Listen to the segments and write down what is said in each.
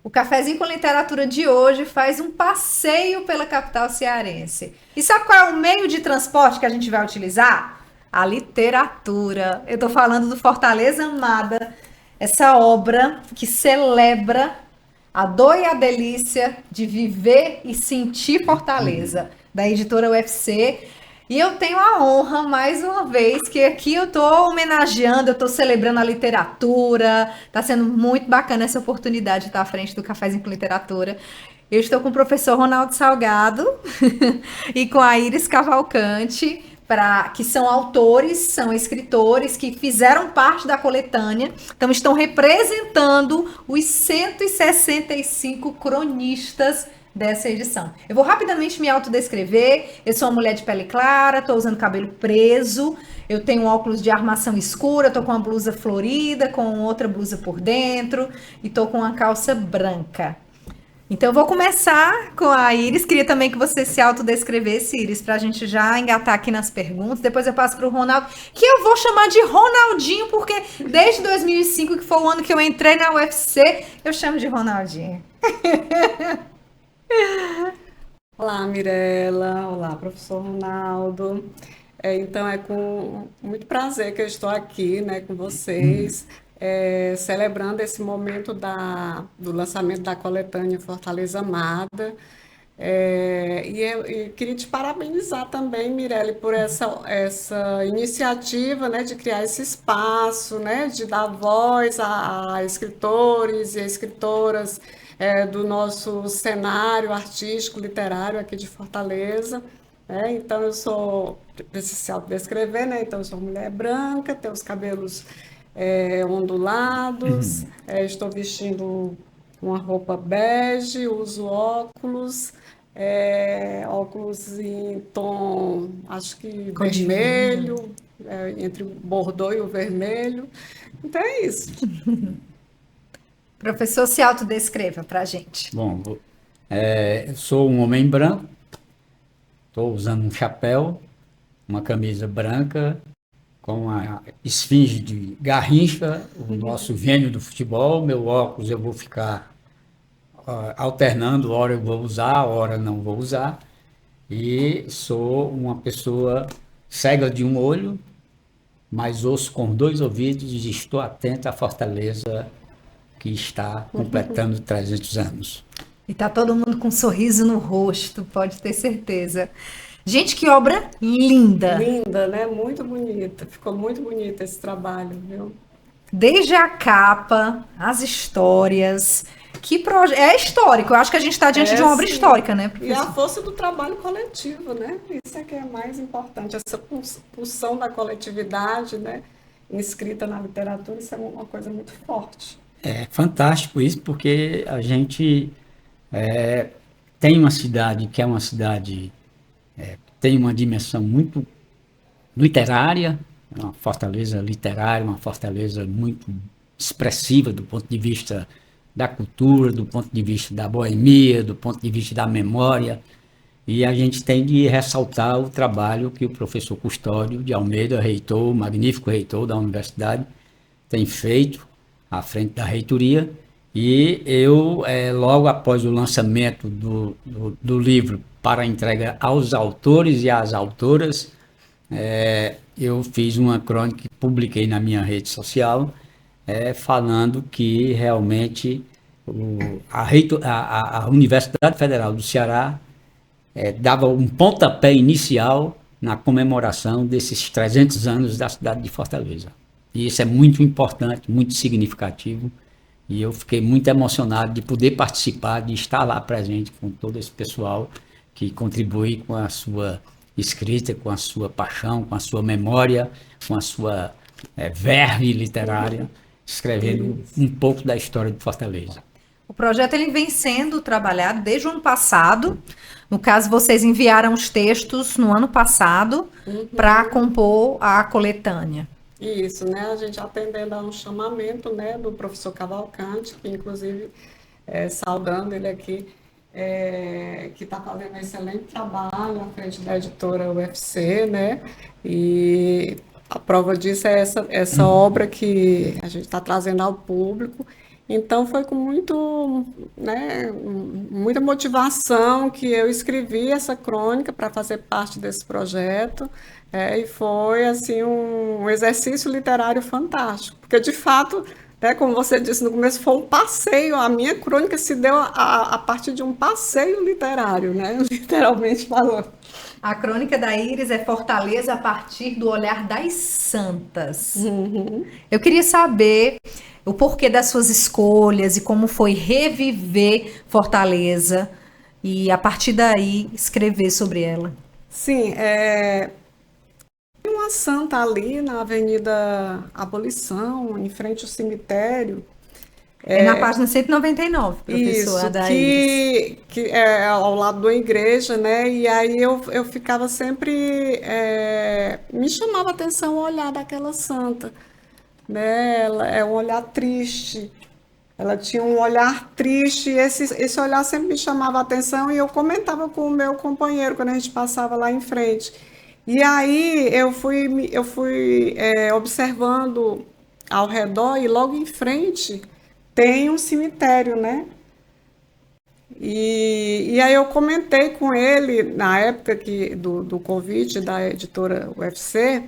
O Cafezinho com Literatura de hoje faz um passeio pela capital cearense. E sabe qual é o meio de transporte que a gente vai utilizar? A literatura. Eu tô falando do Fortaleza Amada, essa obra que celebra a dor e a delícia de viver e sentir Fortaleza, da editora UFC. E eu tenho a honra, mais uma vez, que aqui eu estou homenageando, eu estou celebrando a literatura. Está sendo muito bacana essa oportunidade de estar à frente do Cafézinho com Literatura. Eu estou com o professor Ronaldo Salgado e com a Iris Cavalcante, que são autores, são escritores que fizeram parte da coletânea, então estão representando os 165 cronistas dessa edição. Eu vou rapidamente me autodescrever. Eu sou uma mulher de pele clara, estou usando cabelo preso, eu tenho um óculos de armação escura, estou com uma blusa florida, com outra blusa por dentro e estou com uma calça branca. Então, eu vou começar com a Iris. Queria também que você se autodescrevesse, Iris, para a gente já engatar aqui nas perguntas. Depois eu passo para o Ronaldo, que eu vou chamar de Ronaldinho, porque desde 2005, que foi o ano que eu entrei na UFC, eu chamo de Ronaldinho. Olá, Mirela. Olá, professor Ronaldo. Então, é com muito prazer que eu estou aqui, né, com vocês, celebrando esse momento do lançamento da coletânea Fortaleza Amada. E queria te parabenizar também, Mirelle, por essa iniciativa, né, de criar esse espaço, né, de dar voz a escritores e escritoras do nosso cenário artístico, literário aqui de Fortaleza. Então, eu sou, preciso se autodescrever, né? Então, eu sou mulher branca, tenho os cabelos ondulados, estou vestindo uma roupa bege, uso óculos, óculos em tom, acho que Cor de vinho. vermelho, entre o bordô e o vermelho. Então é isso. Professor, se autodescreva para a gente. Bom, eu sou um homem branco, estou usando um chapéu, uma camisa branca, com a esfinge de Garrincha, o nosso gênio do futebol. Meu óculos eu vou ficar alternando, hora eu vou usar, hora não vou usar. E sou uma pessoa cega de um olho, mas ouço com dois ouvidos e estou atento à Fortaleza que está completando 300 anos. E tá todo mundo com um sorriso no rosto, pode ter certeza. Gente, que obra linda! Linda, né? Muito bonita. Ficou muito bonito esse trabalho, viu? Desde a capa, as histórias. É histórico. Eu acho que a gente está diante de uma obra Sim. histórica, né, E a professor? força do trabalho coletivo, né? Isso é que é mais importante, essa pulsão da coletividade, né? Inscrita na literatura, isso é uma coisa muito forte. É fantástico isso, porque a gente tem uma cidade que é uma cidade, tem uma dimensão muito literária, uma fortaleza literária, uma fortaleza muito expressiva do ponto de vista da cultura, do ponto de vista da boemia, do ponto de vista da memória. E a gente tem de ressaltar o trabalho que o professor Custódio de Almeida, reitor, magnífico reitor da universidade, tem feito à frente da reitoria. E eu, logo após o lançamento do livro para entrega aos autores e às autoras, eu fiz uma crônica que publiquei na minha rede social, falando que realmente a Universidade Federal do Ceará dava um pontapé inicial na comemoração desses 300 anos da cidade de Fortaleza. E isso é muito importante, muito significativo, e eu fiquei muito emocionado de poder participar, de estar lá presente com todo esse pessoal que contribui com a sua escrita, com a sua paixão, com a sua memória, com a sua verve literária, escrevendo um pouco da história de Fortaleza. O projeto ele vem sendo trabalhado desde o ano passado. No caso, vocês enviaram os textos no ano passado para compor a coletânea. Isso, né? A gente atendendo a um chamamento, né, do professor Cavalcante, que inclusive, saudando ele aqui, que está fazendo um excelente trabalho à frente da editora UFC, né? E a prova disso é essa obra que a gente está trazendo ao público Então foi com muito, né, muita motivação que eu escrevi essa crônica para fazer parte desse projeto. E foi assim um exercício literário fantástico, porque de fato, né, como você disse no começo, foi um passeio. A minha crônica se deu a partir de um passeio literário, né, literalmente falando. A crônica da Iris é Fortaleza a partir do olhar das santas. Eu queria saber o porquê das suas escolhas e como foi reviver Fortaleza e a partir daí escrever sobre ela. Sim, tem uma santa ali na Avenida Abolição, em frente ao cemitério. É na página 199, professora Isso, da Iris. que é ao lado da igreja, né? E aí eu ficava sempre, me chamava a atenção o olhar daquela santa, né? Ela é um olhar triste, ela tinha um olhar triste, e esse olhar sempre me chamava a atenção, e eu comentava com o meu companheiro quando a gente passava lá em frente. E aí eu fui observando ao redor, e logo em frente tem um cemitério, né? E aí eu comentei com ele, na época do convite da editora UFC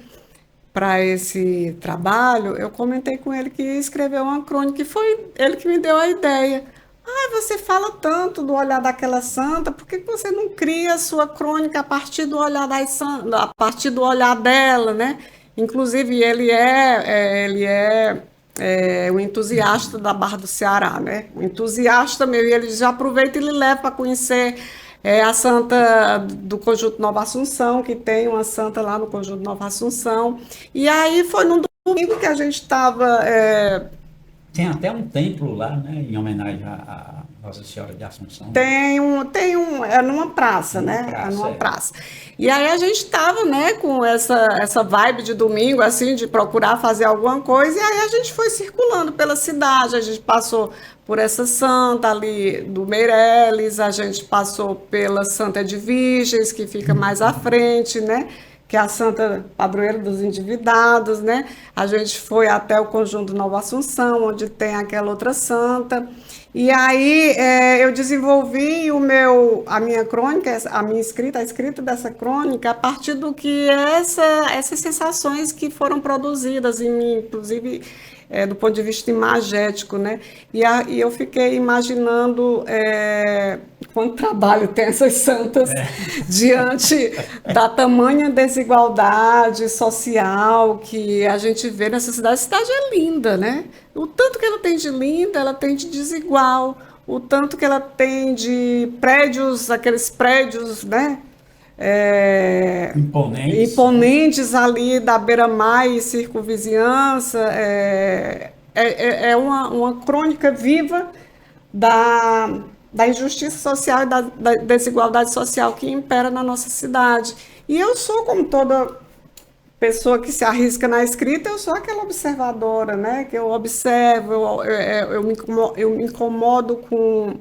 para esse trabalho, eu comentei com ele que ia escrever uma crônica, e foi ele que me deu a ideia. Ah, você fala tanto do olhar daquela santa, por que você não cria a sua crônica a partir do olhar a partir do olhar dela, né? Inclusive, ele é um entusiasta da Barra do Ceará, né? Um entusiasta mesmo, e ele já aproveita e ele leva para conhecer a santa do Conjunto Nova Assunção, que tem uma santa lá no Conjunto Nova Assunção. E aí foi num domingo que a gente estava. Tem até um templo lá, né, em homenagem à Nossa Senhora de Assunção. É numa praça, né? É numa praça. E aí a gente estava, né, com essa vibe de domingo, assim, de procurar fazer alguma coisa, e aí a gente foi circulando pela cidade, a gente passou por essa santa ali do Meireles, a gente passou pela Santa de Virgens, que fica mais à frente, né? Que é a santa padroeira dos endividados, né? A gente foi até o Conjunto Nova Assunção, onde tem aquela outra santa. E aí eu desenvolvi a minha crônica, a escrita dessa crônica, a partir do que essas sensações que foram produzidas em mim, inclusive do ponto de vista imagético, né? E eu fiquei imaginando quanto trabalho tem essas santas diante da tamanha desigualdade social que a gente vê nessa cidade. A cidade é linda, né? O tanto que ela tem de linda, ela tem de desigual. O tanto que ela tem de prédios, aqueles prédios, né? Imponentes ali da beira-mar e circunvizinhança. É uma crônica viva da injustiça social e da desigualdade social que impera na nossa cidade. E eu sou, como toda pessoa que se arrisca na escrita, eu sou aquela observadora, né? Que eu observo, eu me incomodo com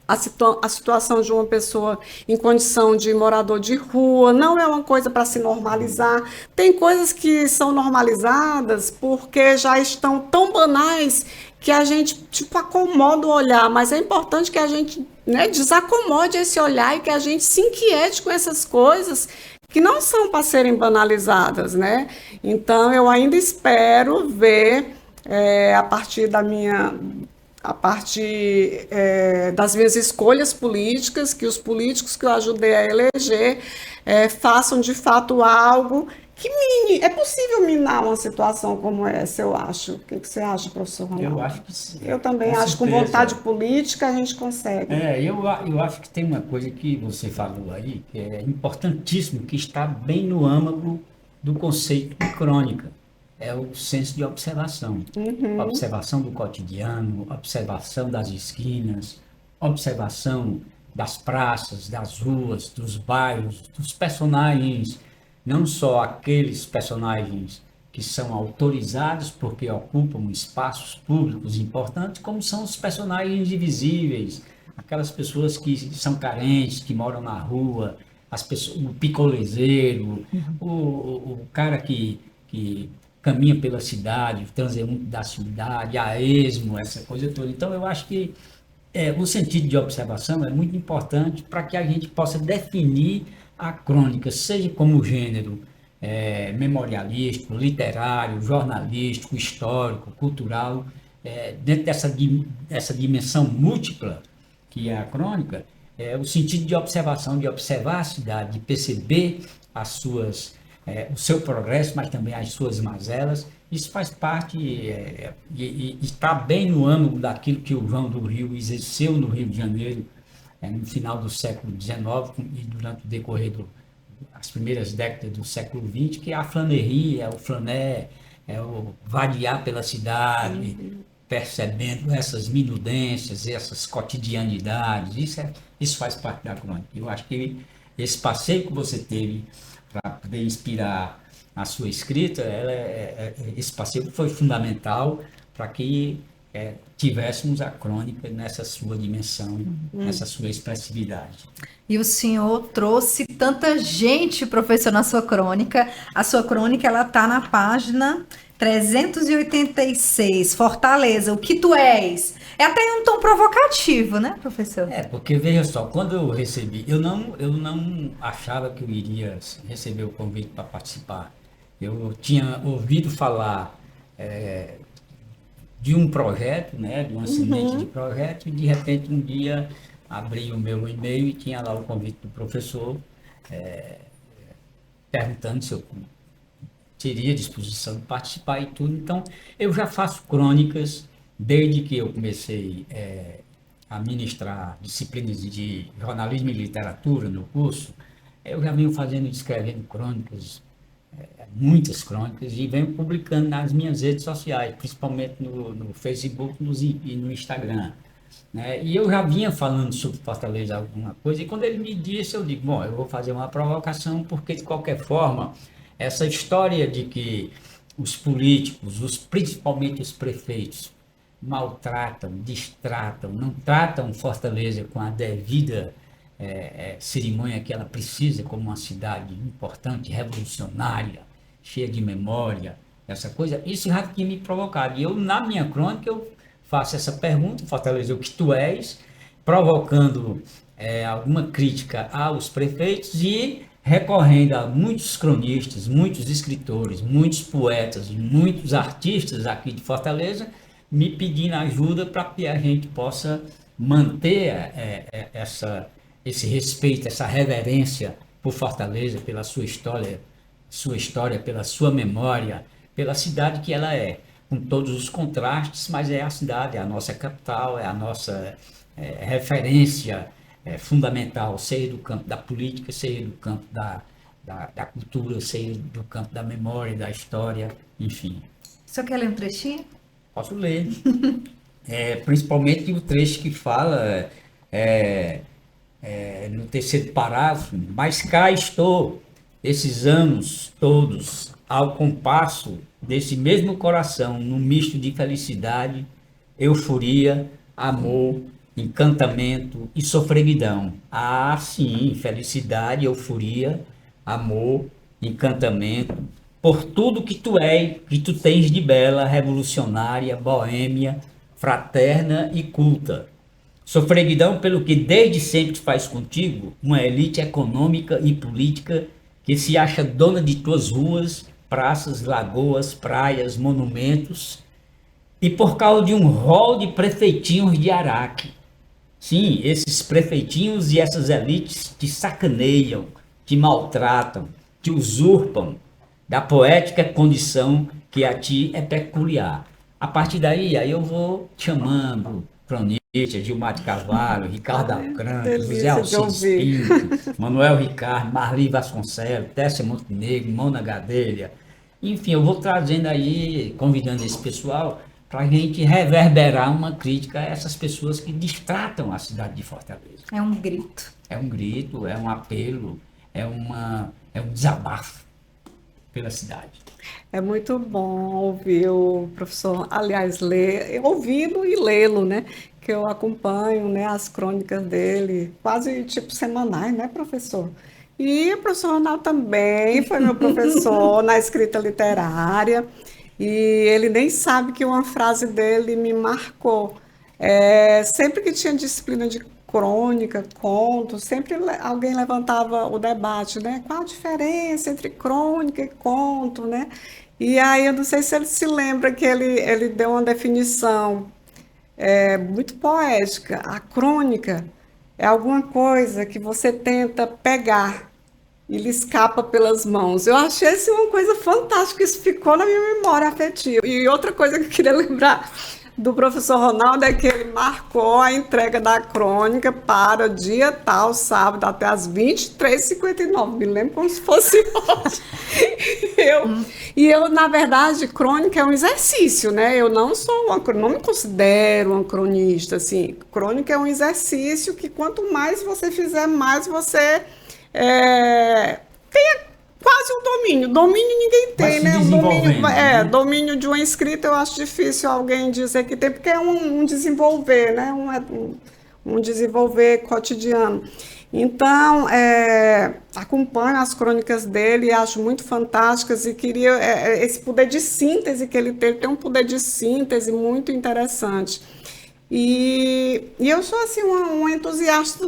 a situação de uma pessoa em condição de morador de rua. Não é uma coisa para se normalizar. Tem coisas que são normalizadas porque já estão tão banais que a gente acomoda o olhar, mas é importante que a gente, né, desacomode esse olhar e que a gente se inquiete com essas coisas que não são para serem banalizadas, né? Então eu ainda espero ver a partir das minhas escolhas políticas, que os políticos que eu ajudei a eleger façam de fato algo que é possível minar uma situação como essa, eu acho. O que você acha, professor Ronaldo? Eu acho que sim. Eu também acho que com vontade política a gente consegue. Eu acho que tem uma coisa que você falou aí, que é importantíssimo, que está bem no âmago do conceito de crônica. É o senso de observação. Observação do cotidiano, observação das esquinas, observação das praças, das ruas, dos bairros, dos personagens, não só aqueles personagens que são autorizados porque ocupam espaços públicos importantes, como são os personagens invisíveis, aquelas pessoas que são carentes, que moram na rua, as pessoas, o picolezeiro, o cara que caminha pela cidade, o transeunte da cidade, a esmo, essa coisa toda. Então, eu acho que o sentido de observação é muito importante para que a gente possa definir a crônica, seja como gênero memorialístico, literário, jornalístico, histórico, cultural, dentro dessa dimensão múltipla que é a crônica, o sentido de observação, de observar a cidade, de perceber o seu progresso, mas também as suas mazelas. Isso faz parte e está bem no âmago daquilo que o João do Rio exerceu no Rio de Janeiro no final do século XIX e durante o decorrer das primeiras décadas do século XX, que é a flânerie, o flané, o variar pela cidade, percebendo essas minudências, essas cotidianidades. Isso faz parte da crônica. Eu acho que esse passeio que você teve para poder inspirar a sua escrita, esse passeio foi fundamental para que tivéssemos a crônica nessa sua dimensão, nessa sua expressividade. E o senhor trouxe tanta gente, professor, na sua crônica. A sua crônica, ela está na página 386, Fortaleza, o que tu és? É até um tom provocativo, né, professor? Porque veja só, quando eu recebi, eu não achava que eu iria receber o convite para participar. Eu tinha ouvido falar de um projeto, né, de uma semente de projeto, e de repente um dia abri o meu e-mail e tinha lá o convite do professor perguntando se eu teria disposição de participar e tudo. Então, eu já faço crônicas desde que eu comecei a ministrar disciplinas de jornalismo e literatura no curso. Eu já venho escrevendo crônicas, muitas crônicas, e venho publicando nas minhas redes sociais, principalmente no Facebook e no Instagram. Né? E eu já vinha falando sobre Fortaleza alguma coisa, e quando ele me disse, eu digo, bom, eu vou fazer uma provocação, porque de qualquer forma, essa história de que os políticos, principalmente os prefeitos, maltratam, distratam, não tratam Fortaleza com a devida cerimônia que ela precisa, como uma cidade importante, revolucionária, cheia de memória, essa coisa, isso já tinha me provocado. E eu, na minha crônica, eu faço essa pergunta, Fortaleza, o que tu és, provocando alguma crítica aos prefeitos e recorrendo a muitos cronistas, muitos escritores, muitos poetas, muitos artistas aqui de Fortaleza, me pedindo ajuda para que a gente possa manter esse respeito, essa reverência por Fortaleza, pela sua história, pela sua memória, pela cidade que ela é, com todos os contrastes, mas é a cidade, é a nossa capital, é a nossa referência fundamental, seja do campo da política, seja do campo da cultura, seja do campo da memória, da história, enfim. O senhor quer ler um trechinho? Posso ler. Principalmente o trecho que fala no terceiro parágrafo, mas cá estou, esses anos todos, ao compasso desse mesmo coração, num misto de felicidade, euforia, amor, encantamento e sofreguidão. Ah, sim, felicidade, euforia, amor, encantamento, por tudo que tu és, que tu tens de bela, revolucionária, boêmia, fraterna e culta. Sofreguidão pelo que desde sempre faz contigo uma elite econômica e política que se acha dona de tuas ruas, praças, lagoas, praias, monumentos, e por causa de um rol de prefeitinhos de Araque. Sim, esses prefeitinhos e essas elites te sacaneiam, te maltratam, te usurpam da poética condição que a ti é peculiar. A partir daí, aí eu vou chamando cronistas, Gilmar de Carvalho, Ricardo Alcântara, José Alcides Pinto, Manuel Ricardo, Marli Vasconcelos, Tessia Montenegro, Mona Gadelha. Enfim, eu vou trazendo aí, convidando esse pessoal para a gente reverberar uma crítica a essas pessoas que distratam a cidade de Fortaleza. É um grito. É um grito, é um apelo, é um desabafo pela cidade. É muito bom ouvir o professor, aliás, ouvi-lo e lê-lo, né? Que eu acompanho, né, as crônicas dele, quase tipo semanais, né, professor? E o professor Ronaldo também foi meu professor na escrita literária. E ele nem sabe que uma frase dele me marcou. Sempre que tinha disciplina de crônica, conto, sempre alguém levantava o debate, né? Qual a diferença entre crônica e conto, né? E aí eu não sei se ele se lembra que ele deu uma definição muito poética. A crônica é alguma coisa que você tenta pegar e lhe escapa pelas mãos. Eu achei isso uma coisa fantástica, isso ficou na minha memória afetiva. E outra coisa que eu queria lembrar do professor Ronaldo é que ele marcou a entrega da crônica para o dia tal, sábado, até às 23h59. Me lembro como se fosse hoje. Na verdade, crônica é um exercício, né? Eu não não me considero uma cronista, assim. Crônica é um exercício que quanto mais você fizer, mais você tem quase um domínio. Domínio ninguém tem, né? Domínio de uma escrita eu acho difícil alguém dizer que tem, porque é um desenvolver, né? Um desenvolver cotidiano. Então, acompanho as crônicas dele, acho muito fantásticas e queria esse poder de síntese que ele tem um poder de síntese muito interessante. E eu sou assim um entusiasta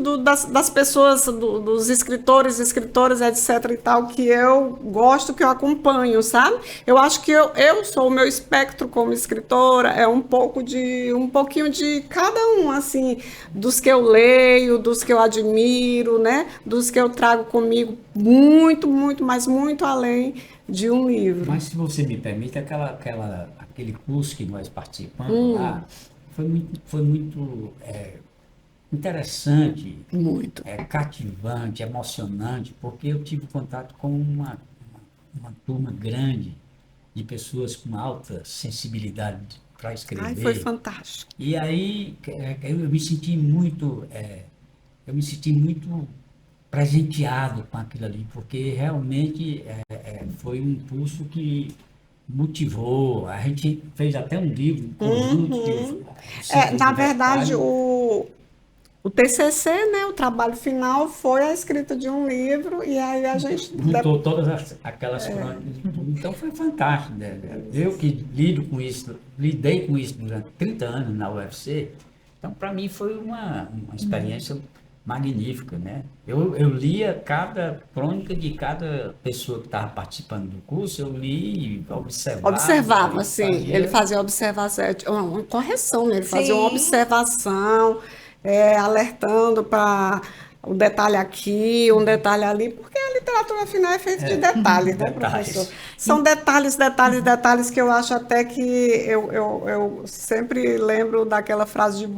das pessoas, dos escritores, escritoras, etc. e tal, que eu gosto, que eu acompanho, sabe? Eu acho que eu sou o meu espectro como escritora, um pouquinho de cada um, assim, dos que eu leio, dos que eu admiro, né? Dos que eu trago comigo muito, muito, mas muito além de um livro. Mas se você me permite, aquele curso que nós participamos lá, foi muito interessante, muito cativante, emocionante, porque eu tive contato com uma turma grande de pessoas com alta sensibilidade para escrever. Ai, foi fantástico. E aí eu me senti muito presenteado com aquilo ali, porque realmente foi um curso que motivou. A gente fez até um livro um conjunto. Na verdade, o TCC, né, o trabalho final, foi a escrita de um livro, e aí a gente juntou todas aquelas crônicas e tudo. Então foi fantástico, né? Eu que lidei com isso durante 30 anos na UFC, então para mim foi uma experiência magnífica, né? Eu lia cada crônica de cada pessoa que estava participando do curso, eu li, observava, sim. Ele fazia observação, uma correção, né? Ele fazia uma observação, alertando para um detalhe aqui, um detalhe ali, porque a literatura afinal é feita de detalhes, né, professor? São detalhes que eu acho até que eu sempre lembro daquela frase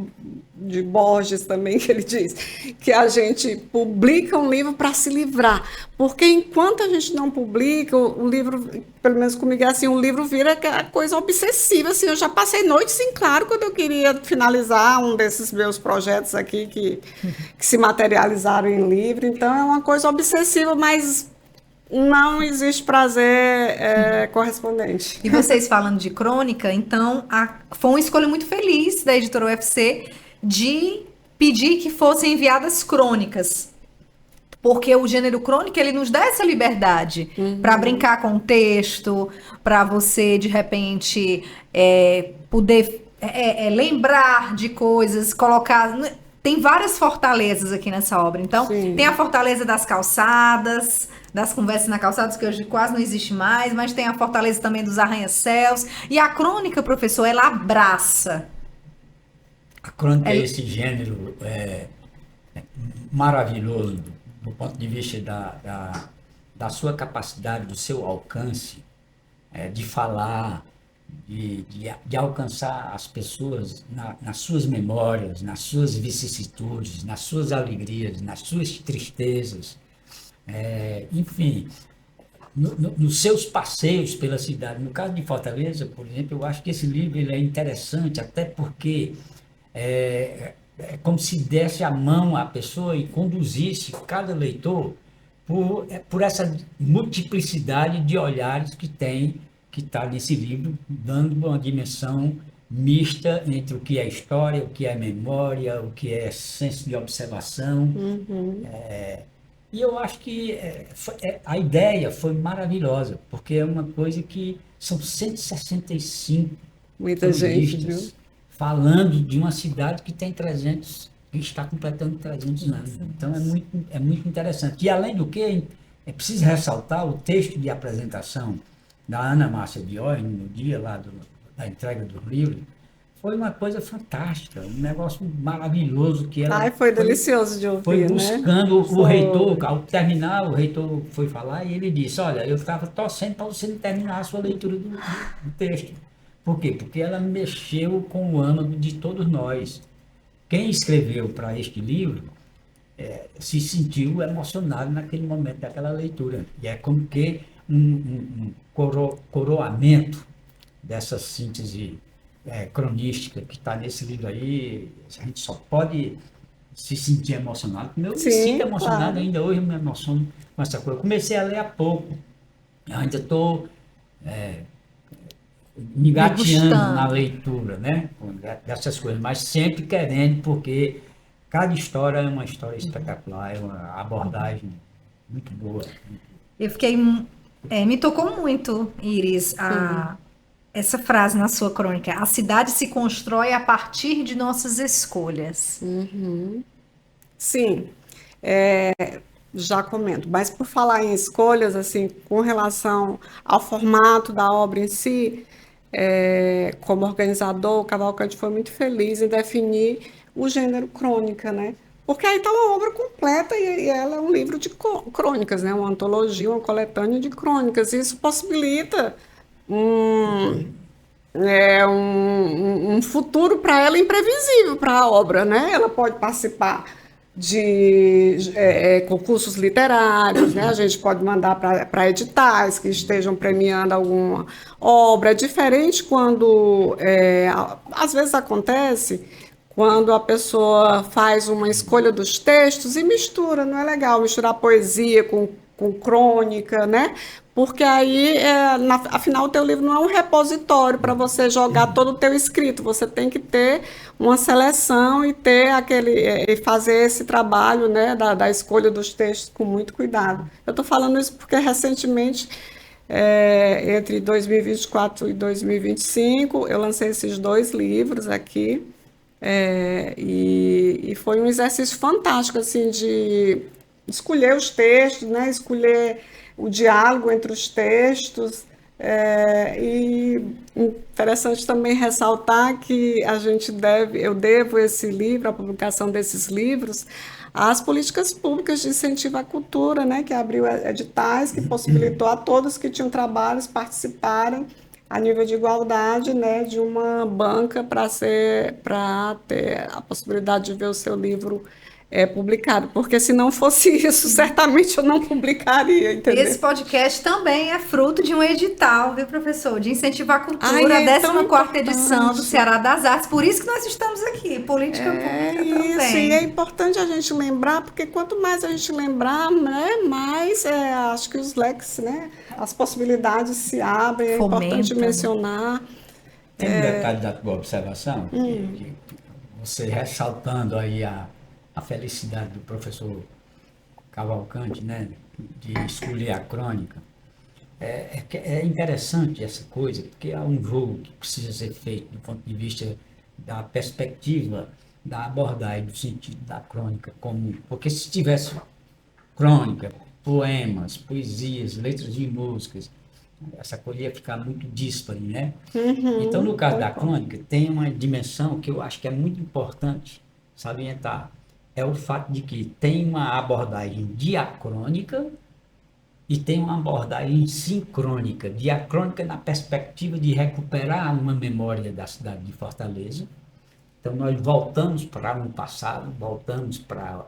de Borges também, que ele diz que a gente publica um livro para se livrar, porque enquanto a gente não publica, o livro, pelo menos comigo é assim, o livro vira aquela coisa obsessiva, assim, eu já passei noites em claro quando eu queria finalizar um desses meus projetos aqui que se materializaram em livro, então é uma coisa obsessiva, mas não existe prazer correspondente. E vocês falando de crônica, então foi uma escolha muito feliz da editora UFC de pedir que fossem enviadas crônicas, porque o gênero crônica ele nos dá essa liberdade para brincar com o texto, para você de repente poder lembrar de coisas, colocar. Tem várias fortalezas aqui nessa obra. Então, sim, tem a fortaleza das calçadas, das conversas na calçada, que hoje quase não existe mais, mas tem a fortaleza também dos arranha-céus. E a crônica, professor, ela abraça. A crônica é esse gênero maravilhoso do ponto de vista da sua capacidade, do seu alcance, de falar, de alcançar as pessoas nas suas memórias, nas suas vicissitudes, nas suas alegrias, nas suas tristezas, enfim, nos seus passeios pela cidade. No caso de Fortaleza, por exemplo, eu acho que esse livro ele é interessante, até porque é como se desse a mão à pessoa e conduzisse cada leitor por essa multiplicidade de olhares que está nesse livro, dando uma dimensão mista entre o que é história, o que é memória, o que é senso de observação. E eu acho que a ideia foi maravilhosa, porque é uma coisa que são 165 Muita gente, viu? cronistas falando de uma cidade que tem 300, que está completando 300 anos. Então é muito interessante. E além do que, é preciso ressaltar o texto de apresentação da Ana Márcia Bioi, no dia lá da entrega do livro. Foi uma coisa fantástica, um negócio maravilhoso que ela Ai, foi delicioso de ouvir, foi né? buscando o Foi. reitor. Ao terminar, o reitor foi falar e ele disse, olha, eu estava torcendo para você não terminar a sua leitura do texto. Por quê? Porque ela mexeu com o âmago de todos nós. Quem escreveu para este livro se sentiu emocionado naquele momento daquela leitura. E é como que um coroamento dessa síntese cronística que está nesse livro aí. A gente só pode se sentir emocionado. Eu me Sim, sinto emocionado claro. ainda hoje, eu me emociono com essa coisa. Eu comecei a ler há pouco. Eu ainda estou engateando Degustando. na leitura, né? Dessas coisas, mas sempre querendo, porque cada história é uma história espetacular, é uma abordagem muito boa. Eu fiquei. Me tocou muito, Iris, essa frase na sua crônica. A cidade se constrói a partir de nossas escolhas. Sim, já comento. Mas por falar em escolhas, assim, com relação ao formato da obra em si, como organizador, o Cavalcante foi muito feliz em definir o gênero crônica, né? Porque aí está uma obra completa e ela é um livro de crônicas, né? Uma antologia, uma coletânea de crônicas. Isso possibilita um, um futuro para ela imprevisível para a obra, né? Ela pode participar de concursos literários, né? A gente pode mandar para editais que estejam premiando alguma obra. É diferente quando, às vezes acontece, quando a pessoa faz uma escolha dos textos e mistura, não é legal misturar poesia com crônica, né? Porque aí, afinal, o teu livro não é um repositório para você jogar todo o teu escrito. Você tem que ter uma seleção e ter e fazer esse trabalho, né, da escolha dos textos com muito cuidado. Eu estou falando isso porque recentemente, entre 2024 e 2025, eu lancei esses 2 livros aqui. E foi um exercício fantástico, assim, de escolher os textos, né? Escolher o diálogo entre os textos. E interessante também ressaltar que eu devo esse livro, a publicação desses livros, às políticas públicas de incentivo à cultura, né? Que abriu editais, que possibilitou a todos que tinham trabalhos participarem a nível de igualdade, né, de uma banca para ter a possibilidade de ver o seu livro publicado, porque se não fosse isso, certamente eu não publicaria, entendeu? Esse podcast também é fruto de um edital, viu, professor? De incentivar a cultura, Ai, a é tão 14ª edição do importante. Ceará das Artes. Por isso que nós estamos aqui, política pública Isso, também. e é importante a gente lembrar, porque quanto mais a gente lembrar, né, mais acho que os leques, né, as possibilidades se abrem, é importante Fomenta, né? mencionar. Tem um detalhe da tua observação, que você ressaltando aí a felicidade do professor Cavalcante, né, de escolher a crônica. É interessante essa coisa, porque há um jogo que precisa ser feito do ponto de vista da perspectiva, da abordagem, do sentido da crônica comum. Porque se tivesse crônica, poemas, poesias, letras de músicas, essa coisa ia ficar muito díspare, né? Então, no caso da crônica, tem uma dimensão que eu acho que é muito importante salientar. É o fato de que tem uma abordagem diacrônica e tem uma abordagem sincrônica. Diacrônica na perspectiva de recuperar uma memória da cidade de Fortaleza. Então, nós voltamos para um passado, voltamos para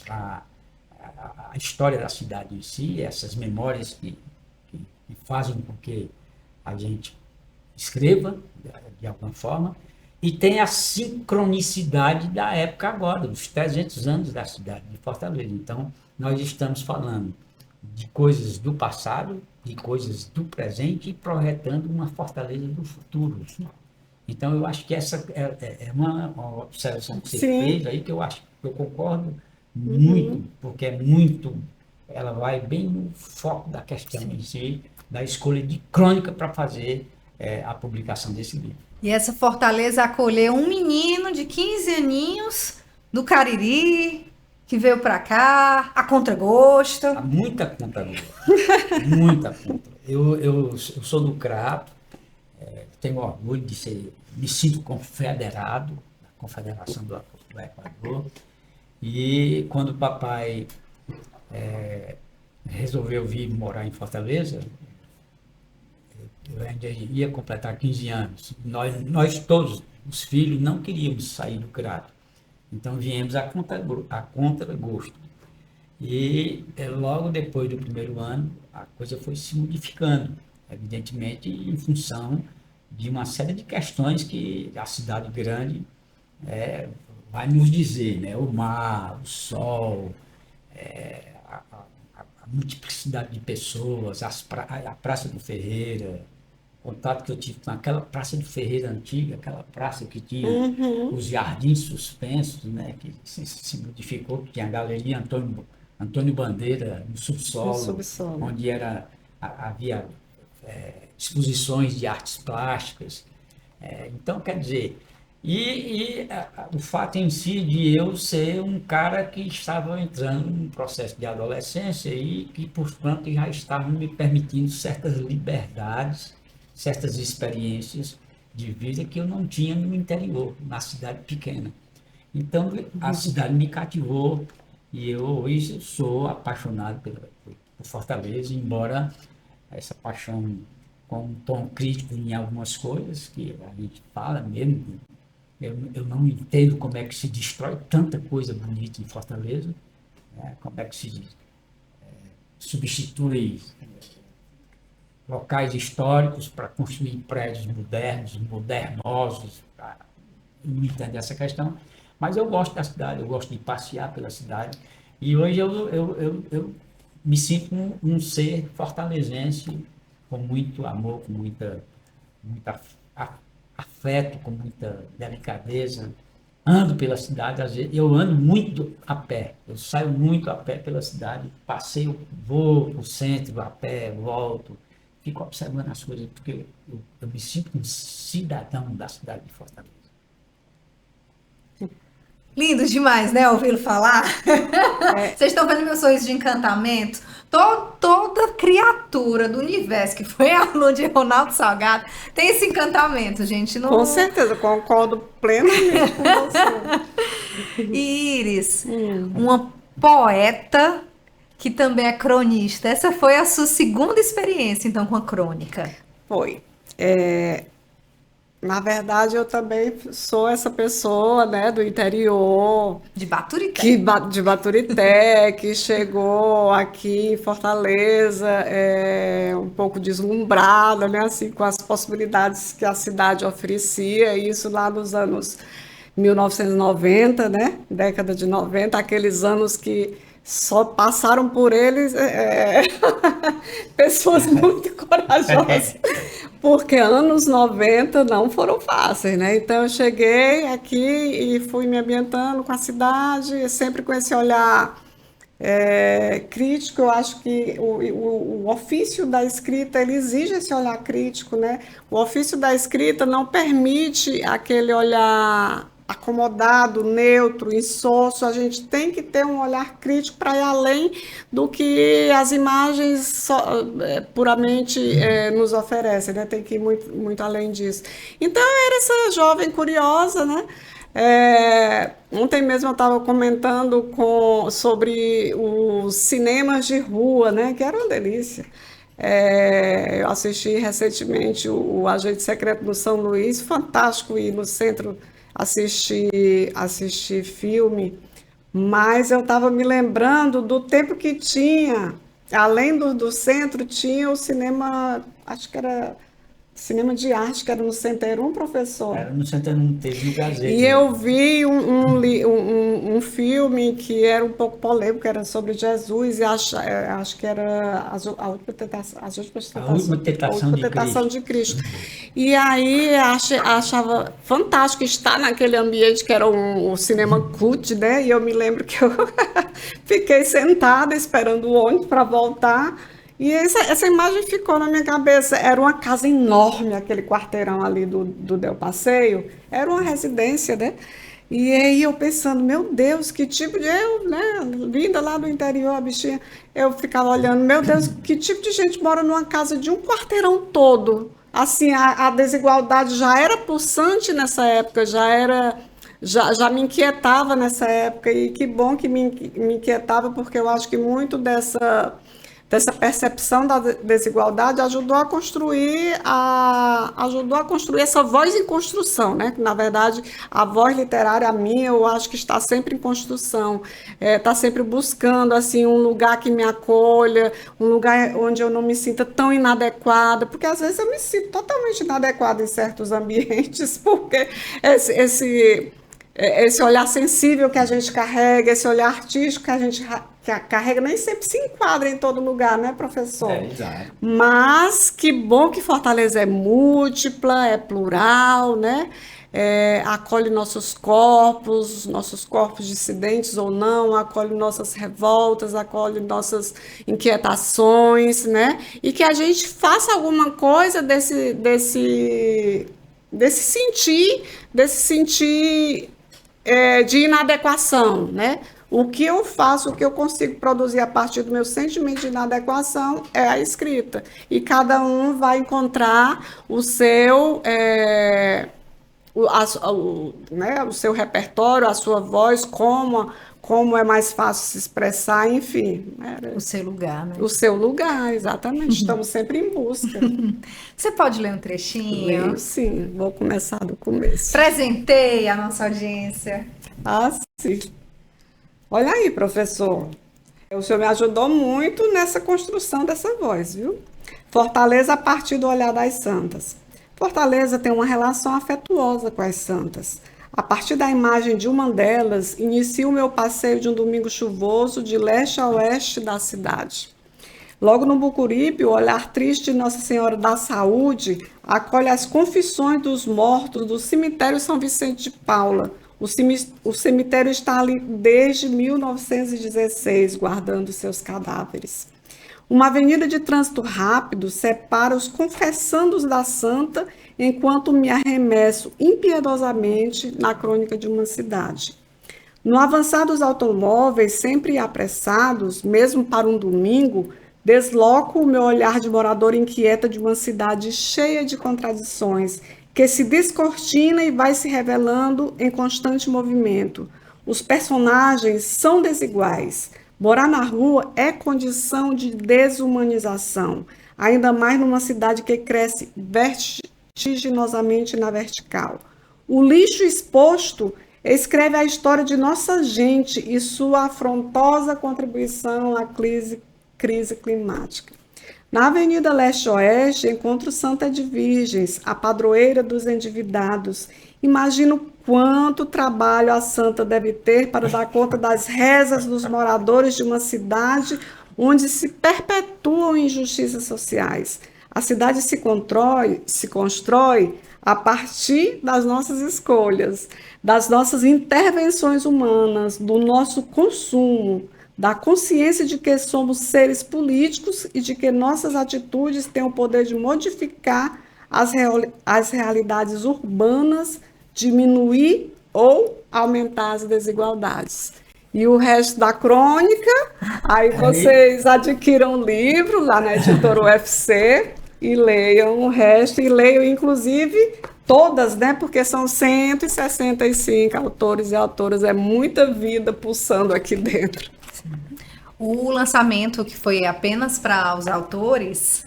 a história da cidade em si, essas memórias que fazem com que a gente escreva de alguma forma, e tem a sincronicidade da época agora, dos 300 anos da cidade de Fortaleza. Então, nós estamos falando de coisas do passado, de coisas do presente e projetando uma Fortaleza do futuro. Então, eu acho que essa é uma observação que você Sim. fez aí, que eu acho que eu concordo muito, porque é muito ela vai bem no foco da questão em si, da escolha de crônica para fazer a publicação desse livro. E essa Fortaleza acolheu um menino de 15 aninhos do Cariri, que veio para cá, a contragosto. Há muita conta agora. Muita conta. Eu sou do Crato, tenho orgulho de ser, me sinto confederado, da Confederação do Equador, e quando o papai resolveu vir morar em Fortaleza, eu ainda ia completar 15 anos. Nós todos, os filhos, não queríamos sair do Crato. Então viemos a contragosto. E logo depois do primeiro ano, a coisa foi se modificando, evidentemente em função de uma série de questões que a cidade grande vai nos dizer, né? O mar, o sol, a multiplicidade de pessoas, a Praça do Ferreira, o contato que eu tive com aquela Praça do Ferreira antiga, aquela praça que tinha os jardins suspensos, né? Que se modificou, que tinha a Galeria Antônio Bandeira no subsolo, onde havia exposições de artes plásticas. Então, quer dizer, o fato em si de eu ser um cara que estava entrando num processo de adolescência e que, portanto, já estava me permitindo certas liberdades, certas experiências de vida que eu não tinha no interior, na cidade pequena. Então, a cidade me cativou e eu hoje sou apaixonado por Fortaleza, embora essa paixão com um tom crítico em algumas coisas, que a gente fala mesmo, eu não entendo como é que se destrói tanta coisa bonita em Fortaleza, né? Como é que se substitui locais históricos para construir prédios modernosos. Eu não entendo essa questão, mas eu gosto da cidade, eu gosto de passear pela cidade, e hoje eu me sinto um ser fortalezense com muito amor, com muita afeto, com muita delicadeza. Ando pela cidade, às vezes, eu ando muito a pé, eu saio muito a pé pela cidade, passeio, vou para o centro a pé, volto, fico observando as coisas, porque eu me sinto um cidadão da cidade de Fortaleza. Lindo demais, né? Ouvi-lo falar. Vocês estão vendo meu sorriso de encantamento? Toda criatura do universo que foi aluno de Ronaldo Salgado tem esse encantamento, gente. Não... Com certeza, concordo plenamente com você. Iris, uma poeta que também é cronista. Essa foi a sua segunda experiência, então, com a crônica? Foi. Na verdade, eu também sou essa pessoa, né, do interior. De Baturité. De Baturité, que chegou aqui em Fortaleza, um pouco deslumbrada, né, assim, com as possibilidades que a cidade oferecia, isso lá nos anos 1990, né, década de 90, aqueles anos que só passaram por eles pessoas muito corajosas, porque anos 90 não foram fáceis, né? Então eu cheguei aqui e fui me ambientando com a cidade, sempre com esse olhar crítico. Eu acho que o ofício da escrita, ele exige esse olhar crítico, né? O ofício da escrita não permite aquele olhar acomodado, neutro, insosso. A gente tem que ter um olhar crítico para ir além do que as imagens puramente nos oferecem, né? Tem que ir muito, muito além disso. Então, eu era essa jovem curiosa, né? Ontem mesmo eu estava comentando sobre os cinemas de rua, né? Que era uma delícia. Eu assisti recentemente o Agente Secreto do São Luís, fantástico ir no centro assistir filme, mas eu estava me lembrando do tempo que tinha, além do centro, tinha o cinema, acho que era cinema de arte, que era no Centerum, professor. Era no Santana, teve no Gazeta. E eu vi um filme que era um pouco polêmico, era sobre Jesus, e acho que era a última tentação, A última tentação de tentação de Cristo. E aí achava fantástico estar naquele ambiente que era um cinema cult, né? E eu me lembro que eu fiquei sentada esperando o ônibus para voltar. E essa imagem ficou na minha cabeça. Era uma casa enorme, aquele quarteirão ali do Del Passeio. Era uma residência, né? E aí eu pensando, meu Deus, que tipo de... Eu, né, vinda lá do interior, a bichinha, eu ficava olhando, meu Deus, que tipo de gente mora numa casa de um quarteirão todo? Assim, a desigualdade já era pulsante nessa época, já me inquietava nessa época. E que bom que me inquietava, porque eu acho que muito dessa percepção da desigualdade ajudou a construir essa voz em construção, né? Que, na verdade, a voz literária minha, eu acho que está sempre em construção, está sempre buscando assim um lugar que me acolha, um lugar onde eu não me sinta tão inadequada, porque às vezes eu me sinto totalmente inadequada em certos ambientes, porque esse olhar sensível que a gente carrega, esse olhar artístico que a gente carrega, nem sempre se enquadra em todo lugar, né, professor? Exato. Mas que bom que Fortaleza é múltipla, é plural, né? Acolhe nossos corpos dissidentes ou não, acolhe nossas revoltas, acolhe nossas inquietações, né? E que a gente faça alguma coisa desse sentir de inadequação, né? O que eu faço, o que eu consigo produzir a partir do meu sentimento de inadequação é a escrita. E cada um vai encontrar o seu, o seu repertório, a sua voz, como é mais fácil se expressar, enfim. O seu lugar, né? O seu lugar, exatamente. Estamos sempre em busca. Você pode ler um trechinho? Leio, sim. Vou começar do começo. Presenteie a nossa audiência. Ah, sim. Olha aí, professor. O senhor me ajudou muito nessa construção dessa voz, viu? Fortaleza a partir do olhar das santas. Fortaleza tem uma relação afetuosa com as santas. A partir da imagem de uma delas, inicio o meu passeio de um domingo chuvoso de leste a oeste da cidade. Logo no Bucuripe, o olhar triste de Nossa Senhora da Saúde acolhe as confissões dos mortos do cemitério São Vicente de Paula. O cemitério está ali desde 1916, guardando seus cadáveres. Uma avenida de trânsito rápido separa os confessandos da santa, enquanto me arremesso impiedosamente na crônica de uma cidade. No avançar dos automóveis, sempre apressados, mesmo para um domingo, desloco o meu olhar de morador inquieta de uma cidade cheia de contradições, que se descortina e vai se revelando em constante movimento. Os personagens são desiguais. Morar na rua é condição de desumanização, ainda mais numa cidade que cresce vertiginosamente na vertical. O lixo exposto escreve a história de nossa gente e sua afrontosa contribuição à crise climática. Na Avenida Leste-Oeste, encontro Santa de Virgens, a padroeira dos endividados. Imagino quanto trabalho a santa deve ter para dar conta das rezas dos moradores de uma cidade onde se perpetuam injustiças sociais. A cidade se constrói a partir das nossas escolhas, das nossas intervenções humanas, do nosso consumo, da consciência de que somos seres políticos e de que nossas atitudes têm o poder de modificar as realidades urbanas, diminuir ou aumentar as desigualdades. E o resto da crônica, aí vocês adquiram o livro lá na editora UFC e leiam o resto, e leiam inclusive todas, né? Porque são 165 autores e autoras, é muita vida pulsando aqui dentro. O lançamento, que foi apenas para os autores,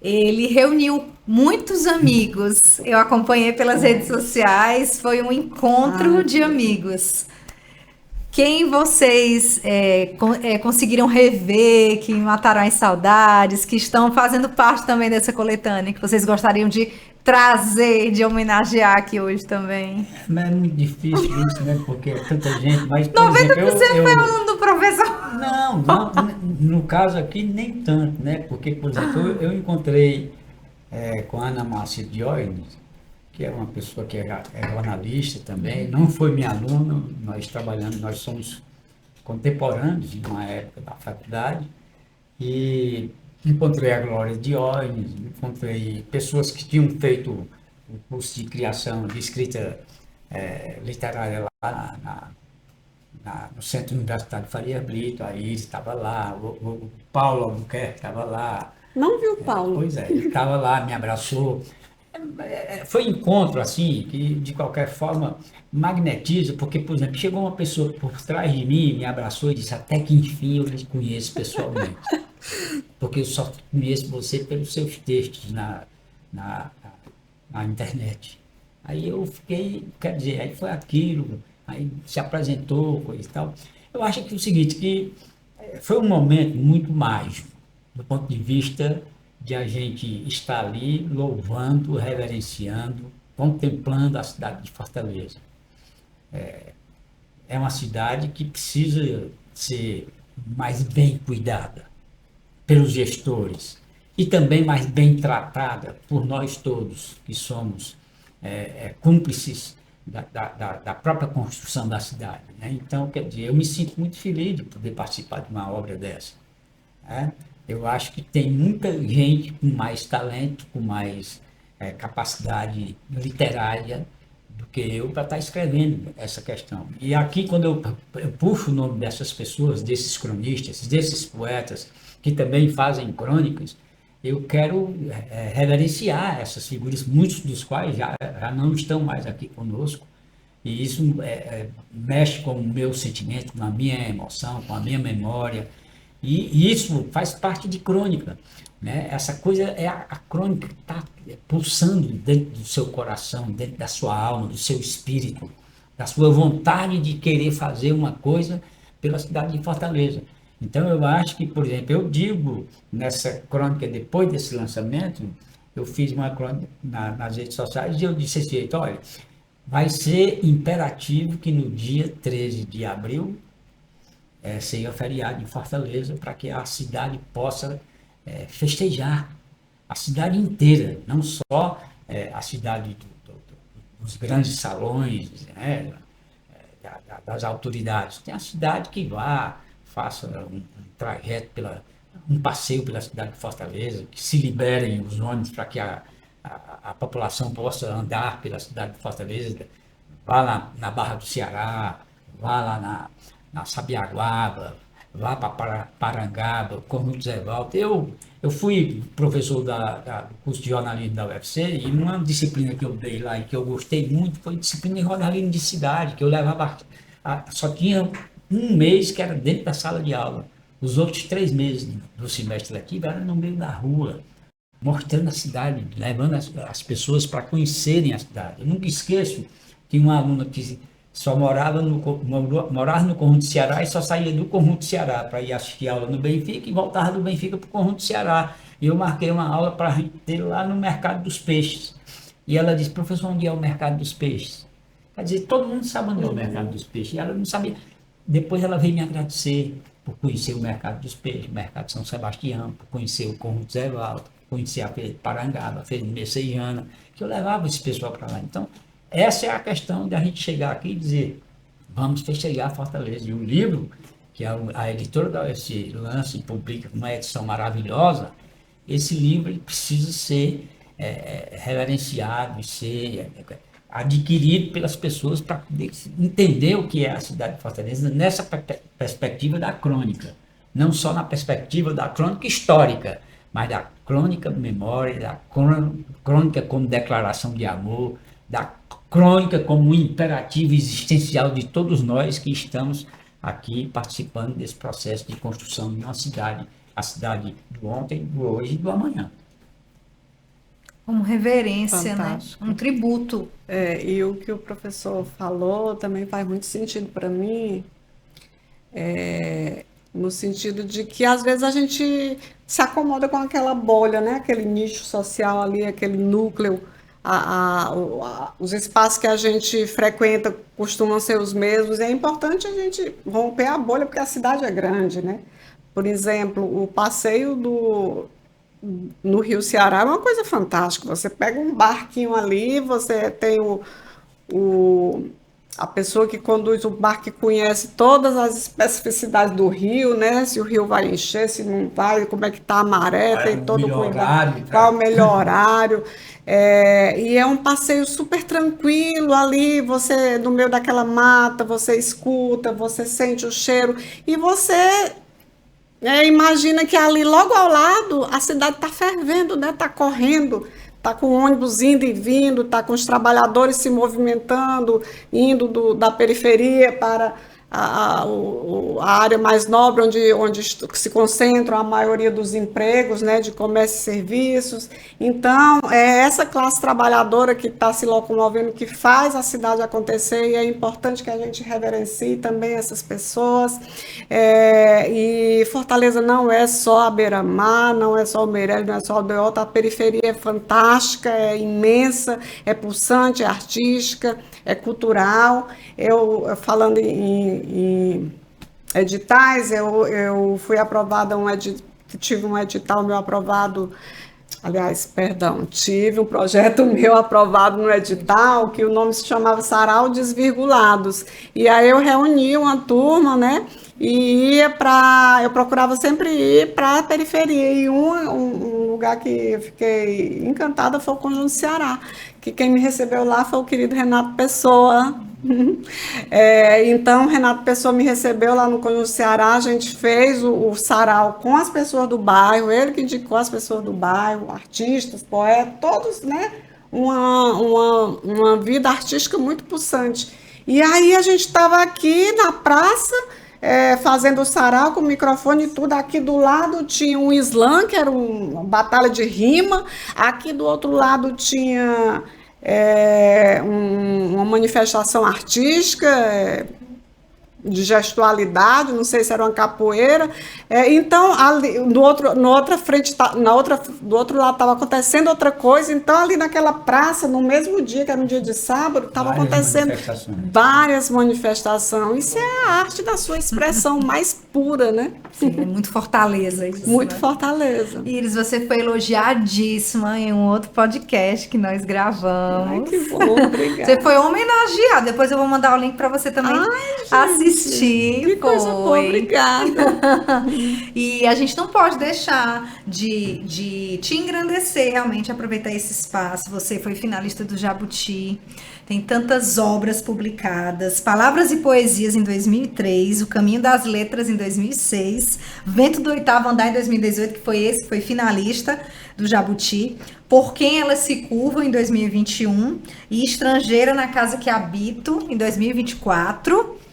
ele reuniu muitos amigos. Eu acompanhei pelas redes sociais, foi um encontro de amigos. quem vocês conseguiram rever, que mataram as saudades, que estão fazendo parte também dessa coletânea, que vocês gostariam de trazer, de homenagear aqui hoje também? Mas é muito difícil isso, né? Porque é tanta gente, mas, por 90% exemplo, foi aluno do professor. Não, no caso aqui nem tanto, né? Porque, por exemplo, eu encontrei com a Ana Márcia Diógenes, que é uma pessoa que é jornalista também, não foi minha aluna, nós somos contemporâneos em uma época da faculdade, e encontrei a Glória Diógenes, encontrei pessoas que tinham feito o curso de criação, de escrita literária lá no Centro Universitário Faria Brito, a Iris estava lá, o Paulo Albuquerque estava lá. Não viu, Paulo? Pois é, ele estava lá, me abraçou. Foi um encontro, assim, que de qualquer forma magnetiza, porque, por exemplo, chegou uma pessoa por trás de mim, me abraçou e disse, até que enfim eu lhe conheço pessoalmente. Porque eu só conheço você pelos seus textos na internet. Aí eu fiquei, quer dizer, aí foi aquilo, aí se apresentou, coisa e tal. Eu acho que é o seguinte, que foi um momento muito mágico, do ponto de vista de a gente estar ali louvando, reverenciando, contemplando a cidade de Fortaleza. É uma cidade que precisa ser mais bem cuidada pelos gestores e também mais bem tratada por nós todos, que somos cúmplices da própria construção da cidade, né? Então, quer dizer, eu me sinto muito feliz de poder participar de uma obra dessa, né? Eu acho que tem muita gente com mais talento, com mais capacidade literária do que eu para estar escrevendo essa questão. E aqui, quando eu puxo o nome dessas pessoas, desses cronistas, desses poetas, que também fazem crônicas, eu quero reverenciar essas figuras, muitos dos quais já não estão mais aqui conosco, e isso mexe com o meu sentimento, com a minha emoção, com a minha memória, e isso faz parte de crônica, né? Essa coisa é a crônica que está pulsando dentro do seu coração, dentro da sua alma, do seu espírito, da sua vontade de querer fazer uma coisa pela cidade de Fortaleza. Então eu acho que, por exemplo, eu digo nessa crônica, depois desse lançamento, eu fiz uma crônica nas redes sociais e eu disse assim, olha, vai ser imperativo que no dia 13 de abril seja feriado em Fortaleza para que a cidade possa festejar, a cidade inteira, não só a cidade dos grandes salões, né, das autoridades, tem a cidade que vá, faça um trajeto, um passeio pela cidade de Fortaleza, que se liberem os ônibus para que a população possa andar pela cidade de Fortaleza, vá na Barra do Ceará, vá lá na Sabiaguaba, vá para Parangaba, Cornuto Zé Walter. Eu fui professor do curso de jornalismo da UFC e uma disciplina que eu dei lá e que eu gostei muito foi disciplina de jornalismo de cidade, que eu levava, só tinha um mês que era dentro da sala de aula. Os outros 3 meses do semestre letivo eram no meio da rua, mostrando a cidade, levando as pessoas para conhecerem a cidade. Eu nunca esqueço que uma aluna que só morava no Conjunto Ceará e só saía do Conjunto Ceará para ir assistir aula no Benfica e voltava do Benfica para o Conjunto Ceará. E eu marquei uma aula para a gente ter lá no Mercado dos Peixes. E ela disse, professor, onde é o Mercado dos Peixes? Quer dizer, todo mundo sabe onde é o Mercado dos Peixes. E ela não sabia. Depois ela veio me agradecer por conhecer o Mercado dos Peixes, o Mercado de São Sebastião, por conhecer o Conjunto Zé Walter, por conhecer a Feira de Parangaba, a Feira de Messejana, que eu levava esse pessoal para lá. Então, essa é a questão da gente chegar aqui e dizer, vamos festejar Fortaleza. E o livro, que a editora da UFC lança e publica uma edição maravilhosa, esse livro ele precisa ser reverenciado e ser adquirido pelas pessoas para entender o que é a cidade de Fortaleza nessa perspectiva da crônica. Não só na perspectiva da crônica histórica, mas da crônica memória, da crônica como declaração de amor, da crônica como um imperativo existencial de todos nós que estamos aqui participando desse processo de construção de uma cidade, a cidade do ontem, do hoje e do amanhã. Como reverência, Fantástico. né? Um tributo. E o que o professor falou também faz muito sentido para mim, no sentido de que às vezes a gente se acomoda com aquela bolha, né? Aquele nicho social ali, aquele núcleo, os espaços que a gente frequenta costumam ser os mesmos. É importante a gente romper a bolha porque a cidade é grande, né? Por exemplo, o passeio no Rio Ceará é uma coisa fantástica. Você pega um barquinho ali, você tem a pessoa que conduz o barco que conhece todas as especificidades do rio, né? Se o rio vai encher, se não vai, como é que está a maré, tem todo o cuidado, qual o melhor horário. E é um passeio super tranquilo ali, você no meio daquela mata, você escuta, você sente o cheiro e você imagina que ali logo ao lado a cidade está fervendo, né? Está correndo. Está com ônibus indo e vindo, está com os trabalhadores se movimentando, indo da periferia para a área mais nobre, onde se concentram a maioria dos empregos, né, de comércio e serviços. Então, é essa classe trabalhadora que está se locomovendo, que faz a cidade acontecer, e é importante que a gente reverencie também essas pessoas. E Fortaleza não é só a beira-mar, não é só o Meireles, não é só o Aldeota, a periferia é fantástica, é imensa, é pulsante, é artística, é cultural. Eu falando em editais, eu fui aprovada, tive um edital meu aprovado, aliás, perdão, tive um projeto meu aprovado no edital, que o nome se chamava Sarau Desvirgulados, e aí eu reuni uma turma, né, e eu procurava sempre ir para a periferia, e um lugar que eu fiquei encantada foi o Conjunto Ceará, que quem me recebeu lá foi o querido Renato Pessoa. Então, Renato Pessoa me recebeu lá no Conjunto Ceará, a gente fez o sarau com as pessoas do bairro, ele que indicou as pessoas do bairro, artistas, poetas, todos, né? Uma vida artística muito pulsante. E aí a gente estava aqui na praça, fazendo o sarau com o microfone e tudo. Aqui do lado tinha um slam, que era uma batalha de rima. Aqui do outro lado tinha uma manifestação artística, de gestualidade, não sei se era uma capoeira. Então, ali, do outro lado estava acontecendo outra coisa. Então, ali naquela praça, no mesmo dia, que era um dia de sábado, estava acontecendo várias manifestações. Isso é a arte da sua expressão mais pura, né? Sim, é muito Fortaleza isso. Muito, né? Fortaleza. Iris, você foi elogiadíssima em um outro podcast que nós gravamos. Ai, que bom, obrigada. Você foi homenageada. Depois eu vou mandar o link para você também assistir. Que coisa boa, obrigada. E a gente não pode deixar de te engrandecer, realmente, aproveitar esse espaço. Você foi finalista do Jabuti, tem tantas obras publicadas, Palavras e Poesias em 2003, O Caminho das Letras em 2006, Vento do Oitavo Andar em 2018, que foi finalista do Jabuti, Por Quem Elas Se Curvam em 2021 e Estrangeira na Casa que Habito em 2024.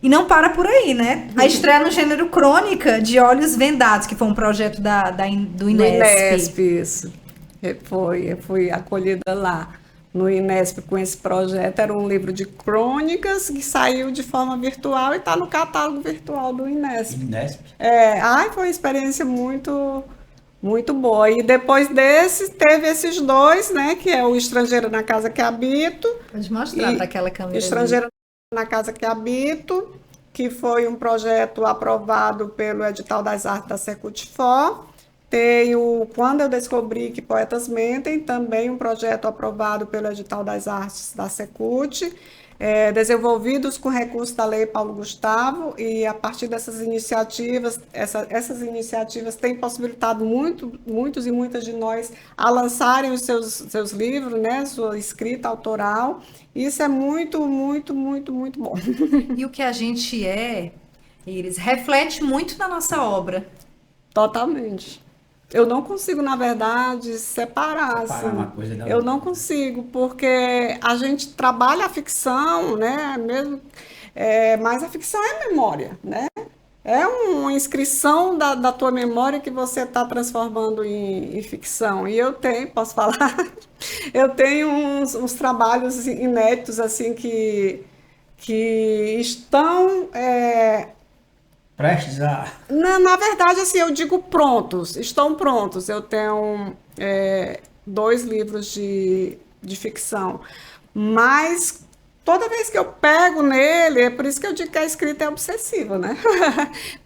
E não para por aí, né? A estreia no gênero crônica de Olhos Vendados, que foi um projeto do Inesp. Do Inesp, isso. Eu fui acolhida lá no Inesp com esse projeto. Era um livro de crônicas que saiu de forma virtual e está no catálogo virtual do Inesp. Foi uma experiência muito, muito boa. E depois desse, teve esses dois, né? Que é o Estrangeiro na Casa que Habito. Pode mostrar daquela câmera. Estrangeiro na Casa que Habito, que foi um projeto aprovado pelo Edital das Artes da Secult-For. Tem o Quando Eu Descobri que Poetas Mentem, também um projeto aprovado pelo Edital das Artes da Secult, desenvolvidos com recursos da Lei Paulo Gustavo, e a partir dessas iniciativas, essas iniciativas têm possibilitado muitos e muitas de nós a lançarem os seus livros, né, sua escrita autoral. Isso é muito, muito, muito, muito bom. E o que a gente Iris, reflete muito na nossa obra. Totalmente. Eu não consigo, na verdade, separar assim. Uma coisa da outra. Eu não consigo, porque a gente trabalha a ficção, né? Mesmo, mas a ficção é memória, né? É uma inscrição da tua memória que você está transformando em ficção. E eu posso falar, eu tenho uns trabalhos inéditos assim que estão prestes a... Na verdade, assim, eu digo prontos, estão prontos. Eu tenho 2 livros de ficção, mas toda vez que eu pego nele, é por isso que eu digo que a escrita é obsessiva, né?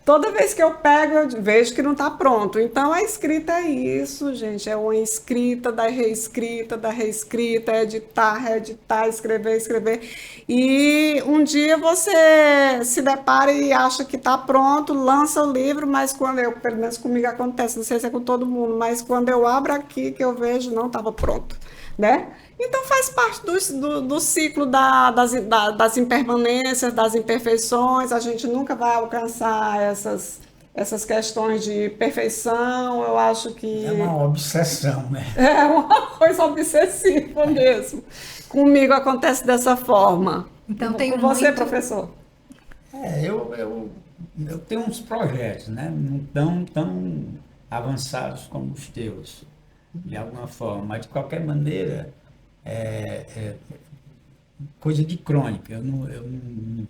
Toda vez que eu pego, eu vejo que não está pronto. Então, a escrita é isso, gente, é uma escrita, da reescrita, editar, reeditar, escrever, escrever. E um dia você se depara e acha que está pronto, lança o livro, mas pelo menos comigo acontece, não sei se é com todo mundo, mas quando eu abro aqui, que eu vejo, não estava pronto, né? Então faz parte do ciclo das impermanências, das imperfeições. A gente nunca vai alcançar essas questões de perfeição. Eu acho que É uma obsessão, né? é uma coisa obsessiva mesmo. Comigo acontece dessa forma. Então Com tem você, muito... professor? Eu tenho uns projetos, né? Não tão avançados como os teus, de alguma forma, mas de qualquer maneira, coisa de crônica. Eu não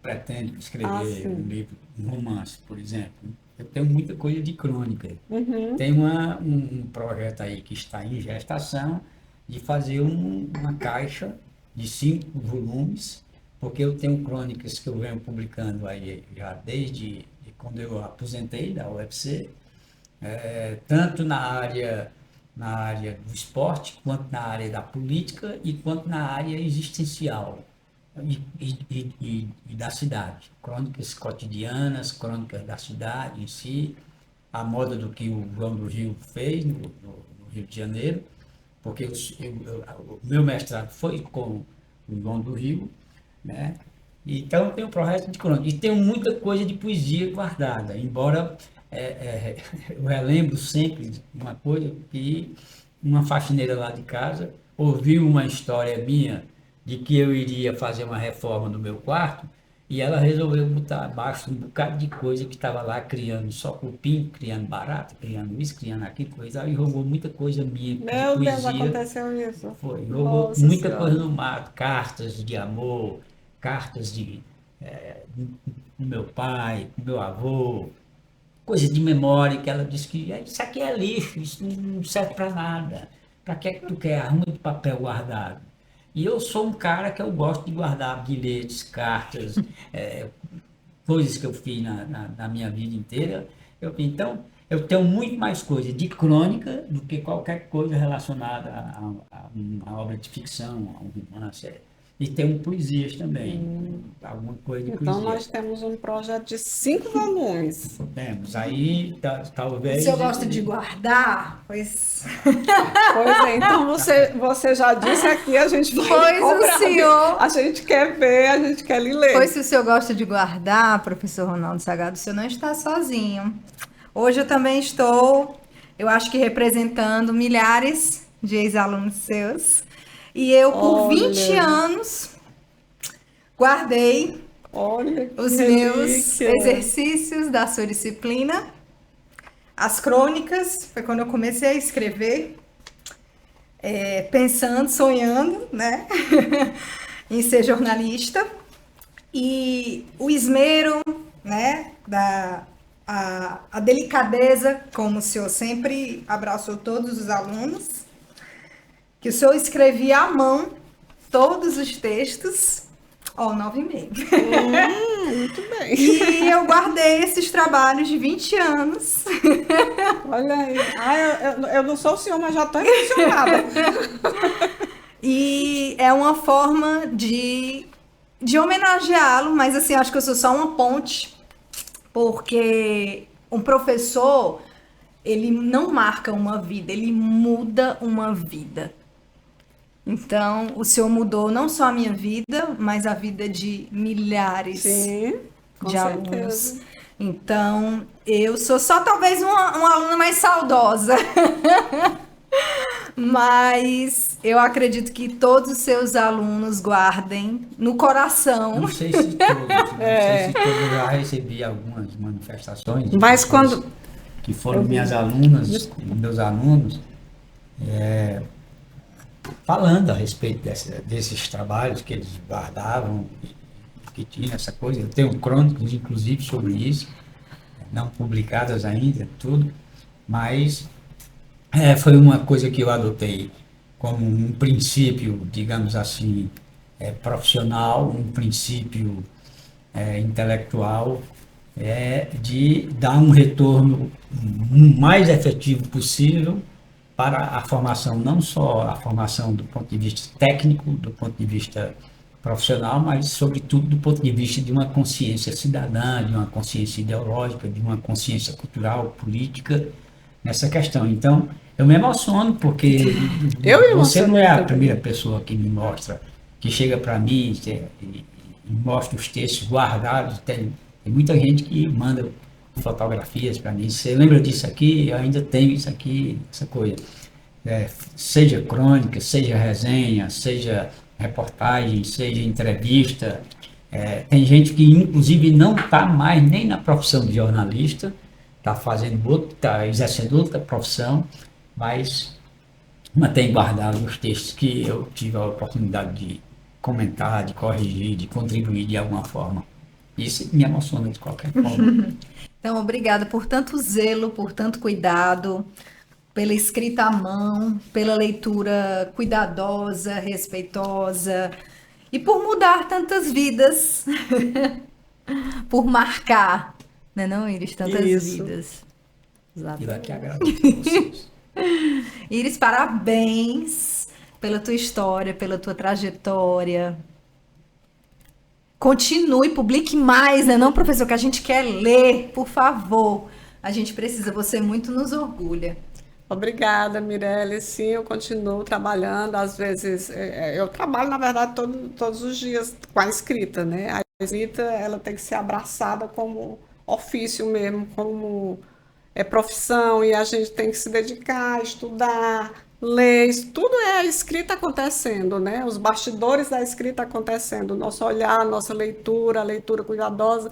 pretendo escrever sim. um livro, um romance, por exemplo. Eu tenho muita coisa de crônica. Uhum. Tem um projeto aí que está em gestação de fazer uma caixa de 5 volumes, porque eu tenho crônicas que eu venho publicando aí já desde quando eu aposentei da UFC, tanto na área do esporte, quanto na área da política e quanto na área existencial e da cidade. Crônicas cotidianas, crônicas da cidade em si, a moda do que o João do Rio fez no Rio de Janeiro, porque o meu mestrado foi com o João do Rio, né? Então eu tenho um projeto de crônica e tenho muita coisa de poesia guardada, embora eu relembro sempre uma coisa que uma faxineira lá de casa ouviu uma história minha de que eu iria fazer uma reforma no meu quarto e ela resolveu botar abaixo um bocado de coisa que estava lá criando só cupim, criando barata, criando isso, criando aquilo, coisa, e jogou muita coisa minha de Meu Deus, poesia. aconteceu isso. Foi, jogou Nossa muita Senhora. coisa no mato, cartas de amor, cartas do meu pai, do meu avô, coisa de memória que ela disse que isso aqui é lixo, isso não serve para nada. Para que é que tu quer? Arruma de papel guardado. E eu sou um cara que eu gosto de guardar bilhetes, cartas, coisas que eu fiz na minha vida inteira. Então, eu tenho muito mais coisa de crônica do que qualquer coisa relacionada a uma obra de ficção, a um romance. E tenho poesias também, alguma coisa de Então, poesia. nós temos um projeto de 5 volumes. Temos. Aí, talvez... O senhor gosta de guardar? Pois... Pois é, então você já disse aqui, a gente vai Pois cobrar. o senhor... A gente quer ver, a gente quer lhe ler. Pois se o senhor gosta de guardar, professor Ronaldo Sagado, o senhor não está sozinho. Hoje eu também estou, eu acho que representando milhares de ex-alunos seus. E eu, por Olha. 20 anos, guardei Olha, os que meus relíquia. exercícios da sua disciplina, as crônicas, foi quando eu comecei a escrever, pensando, sonhando, né, em ser jornalista, e o esmero, né, a delicadeza, como o senhor sempre abraçou todos os alunos, que o senhor escrevia à mão todos os textos, 9,5. Muito bem. E eu guardei esses trabalhos de 20 anos. Olha aí. Eu não sou o senhor, mas já estou emocionada. E é uma forma de homenageá-lo, mas assim, acho que eu sou só uma ponte, porque um professor, ele não marca uma vida, ele muda uma vida. Então, o senhor mudou não só a minha vida, mas a vida de milhares Sim, com de certeza. alunos. Então, eu sou só talvez uma aluna mais saudosa. Mas eu acredito que todos os seus alunos guardem no coração. Não sei se todos, não sei se todos, eu já recebi algumas manifestações de Mas pessoas quando... que foram minhas alunas, meus alunos, falando a respeito desses trabalhos que eles guardavam, repetindo essa coisa. Eu tenho crônicas, inclusive, sobre isso, não publicadas ainda, tudo, mas foi uma coisa que eu adotei como um princípio, digamos assim, profissional, um princípio intelectual, de dar um retorno mais efetivo possível para a formação, não só a formação do ponto de vista técnico, do ponto de vista profissional, mas, sobretudo, do ponto de vista de uma consciência cidadã, de uma consciência ideológica, de uma consciência cultural, política, nessa questão. Então, eu me emociono porque você não é a primeira pessoa que me mostra, que chega para mim e mostra os textos guardados. Tem muita gente que manda fotografias para mim. Você lembra disso aqui? Eu ainda tenho isso aqui, essa coisa. Seja crônica, seja resenha, seja reportagem, seja entrevista. Tem gente que, inclusive, não está mais nem na profissão de jornalista, está exercendo outra profissão, mas mantém guardado os textos que eu tive a oportunidade de comentar, de corrigir, de contribuir de alguma forma. Isso me emociona de qualquer forma. Então, obrigada por tanto zelo, por tanto cuidado, pela escrita à mão, pela leitura cuidadosa, respeitosa e por mudar tantas vidas, por marcar, né, não, Iris, tantas vidas. Eu aqui agradeço a vocês. Iris, parabéns pela tua história, pela tua trajetória. Continue, publique mais, né, não, professor, que a gente quer ler, por favor. A gente precisa, você muito nos orgulha. Obrigada, Mirelle. Sim, eu continuo trabalhando. Às vezes, eu trabalho, na verdade, todos os dias com a escrita, né? A escrita, ela tem que ser abraçada como ofício mesmo, como profissão, e a gente tem que se dedicar, estudar, ler. Isso tudo é a escrita acontecendo, né? Os bastidores da escrita acontecendo. Nosso olhar, nossa leitura, a leitura cuidadosa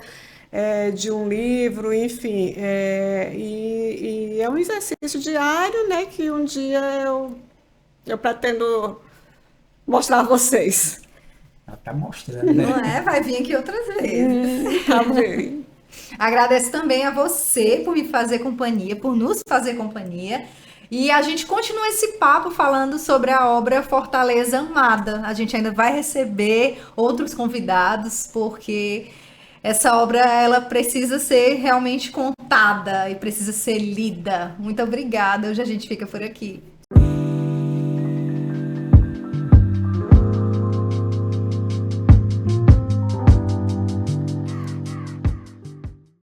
de um livro, enfim, e é um exercício diário, né, que um dia eu pretendo mostrar a vocês. Ela está mostrando, né? Não é? Vai vir aqui outras vezes. Tá bem. Agradeço também a você por me fazer companhia, por nos fazer companhia. E a gente continua esse papo falando sobre a obra Fortaleza Amada. A gente ainda vai receber outros convidados, porque essa obra, ela precisa ser realmente contada e precisa ser lida. Muito obrigada. Hoje a gente fica por aqui.